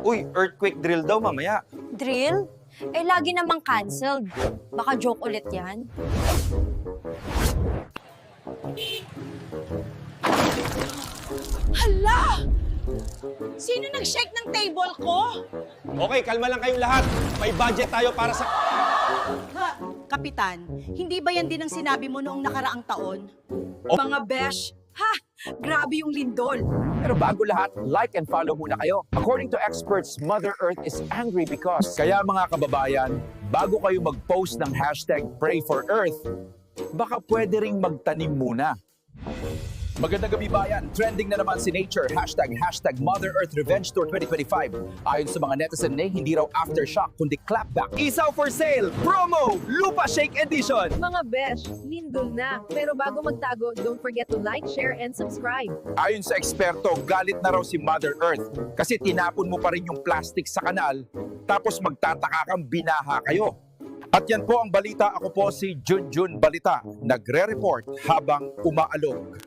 Uy, earthquake drill daw mamaya. Drill? Eh, lagi namang canceled. Baka joke ulit yan. Hala! Sino nag-shake ng table ko? Okay, kalma lang kayong lahat. May budget tayo para sa... Kapitan, hindi ba yan din ang sinabi mo noong nakaraang taon? Mga besh, ha! Grabe yung lindol. Pero bago lahat, like and follow muna kayo. According to experts, Mother Earth is angry because... Kaya mga kababayan, bago kayo mag-post ng hashtag Pray for Earth, baka pwede ring magtanim muna. Magandang gabi bayan, trending na naman si Nature, hashtag Mother Earth Revenge Tour 2025. Ayon sa mga netizen hindi raw aftershock kundi clapback. Isaw for sale, promo, Lupa Shake Edition! Mga besh, lindol na. Pero bago magtago, don't forget to like, share, and subscribe. Ayon sa eksperto, galit na raw si Mother Earth kasi tinapon mo pa rin yung plastic sa kanal tapos magtataka kang binaha kayo. At yan po ang balita. Ako po si Junjun Balita, nagre-report habang umaalog.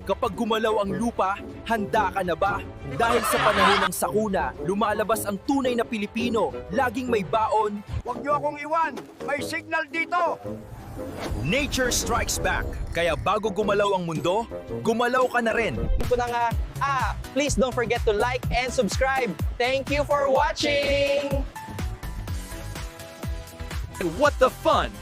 Kapag gumalaw ang lupa, handa ka na ba? Dahil sa panahon ng sakuna, lumalabas ang tunay na Pilipino, laging may baon. Huwag niyo akong iwan! May signal dito! Nature strikes back. Kaya bago gumalaw ang mundo, gumalaw ka na rin. Please don't forget to like and subscribe. Thank you for watching! What the fun?